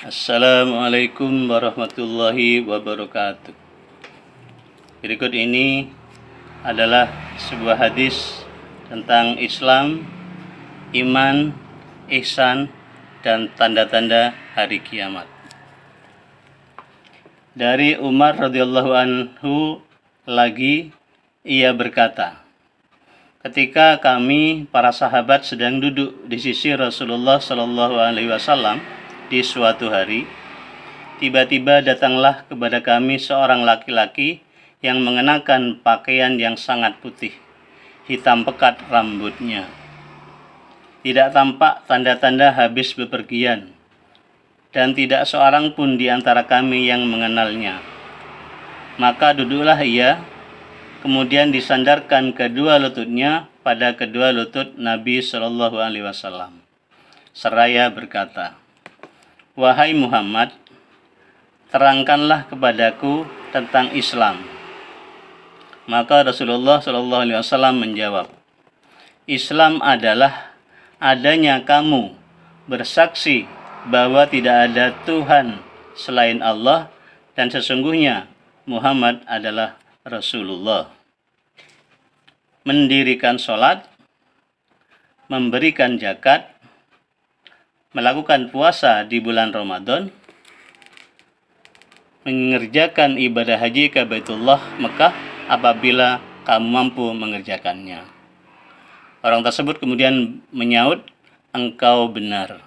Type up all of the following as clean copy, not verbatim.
Assalamualaikum warahmatullahi wabarakatuh. Berikut ini adalah sebuah hadis tentang Islam, iman, ihsan, dan tanda-tanda hari kiamat. Dari Umar radhiyallahu anhu lagi, ia berkata, ketika kami para sahabat sedang duduk di sisi Rasulullah Shallallahu Alaihi Wasallam di suatu hari, tiba-tiba datanglah kepada kami seorang laki-laki yang mengenakan pakaian yang sangat putih, hitam pekat rambutnya. Tidak tampak tanda-tanda habis bepergian, dan tidak seorang pun di antara kami yang mengenalnya. Maka duduklah ia, kemudian disandarkan kedua lututnya pada kedua lutut Nabi Shallallahu Alaihi Wasallam, seraya berkata, "Wahai Muhammad, terangkanlah kepadaku tentang Islam." Maka Rasulullah Shallallahu Alaihi Wasallam menjawab, "Islam adalah adanya kamu bersaksi bahwa tidak ada Tuhan selain Allah dan sesungguhnya Muhammad adalah Rasulullah. Mendirikan sholat, memberikan zakat, melakukan puasa di bulan Ramadan, mengerjakan ibadah haji ke Baitullah Mekah apabila kamu mampu mengerjakannya." Orang tersebut kemudian menyaut, "Engkau benar."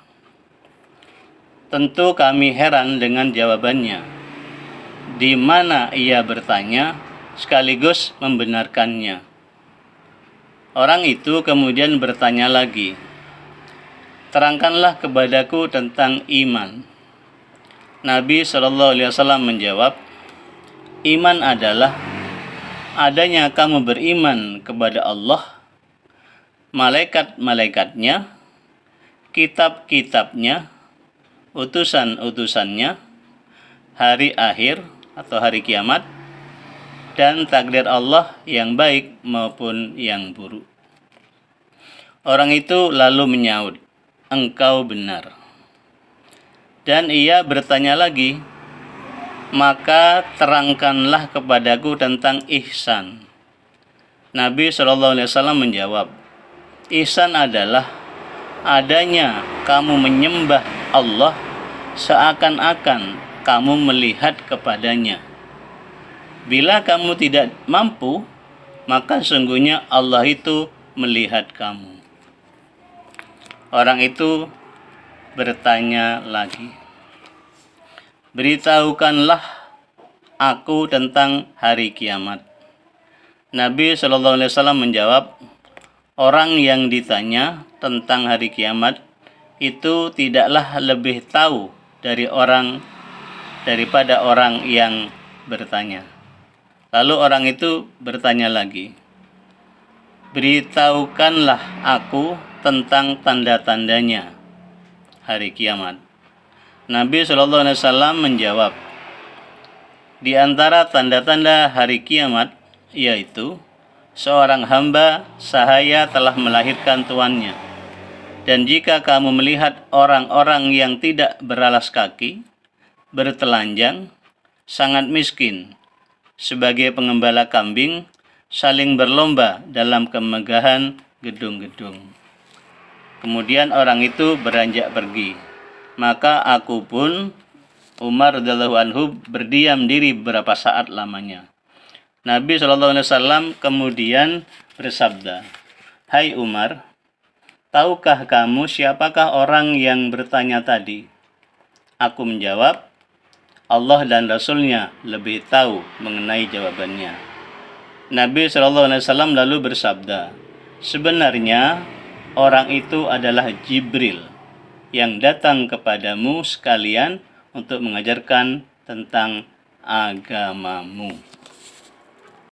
Tentu kami heran dengan jawabannya, di mana ia bertanya sekaligus membenarkannya. Orang itu kemudian bertanya lagi, "Terangkanlah kepadaku tentang iman." Nabi Shallallahu Alaihi Wasallam menjawab, "Iman adalah adanya kamu beriman kepada Allah, malaikat-malaikatnya, kitab-kitabnya, utusan-utusannya, hari akhir atau hari kiamat, dan takdir Allah yang baik maupun yang buruk." Orang itu lalu menyaut, "Engkau benar." Dan ia bertanya lagi, "Maka terangkanlah kepadaku tentang ihsan." Nabi SAW menjawab, "Ihsan adalah adanya kamu menyembah Allah seakan-akan kamu melihat kepadanya. Bila kamu tidak mampu, maka sungguhnya Allah itu melihat kamu." Orang itu bertanya lagi, "Beritahukanlah aku tentang hari kiamat." Nabi SAW menjawab, orang yang ditanya tentang hari kiamat itu tidaklah lebih tahu daripada orang yang bertanya. Lalu orang itu bertanya lagi, "Beritahukanlah aku tentang tanda-tandanya hari kiamat." Nabi SAW menjawab, "Di antara tanda-tanda hari kiamat yaitu seorang hamba sahaya telah melahirkan tuannya. Dan jika kamu melihat orang-orang yang tidak beralas kaki, bertelanjang, sangat miskin, sebagai pengembala kambing, saling berlomba dalam kemegahan gedung-gedung." Kemudian orang itu beranjak pergi. Maka aku pun, Umar radhiyallahu anhu, berdiam diri beberapa saat lamanya. Nabi SAW kemudian bersabda, "Hai Umar, tahukah kamu siapakah orang yang bertanya tadi?" Aku menjawab, "Allah dan Rasulnya lebih tahu mengenai jawabannya." Nabi SAW lalu bersabda, "Sebenarnya orang itu adalah Jibril yang datang kepadamu sekalian untuk mengajarkan tentang agamamu."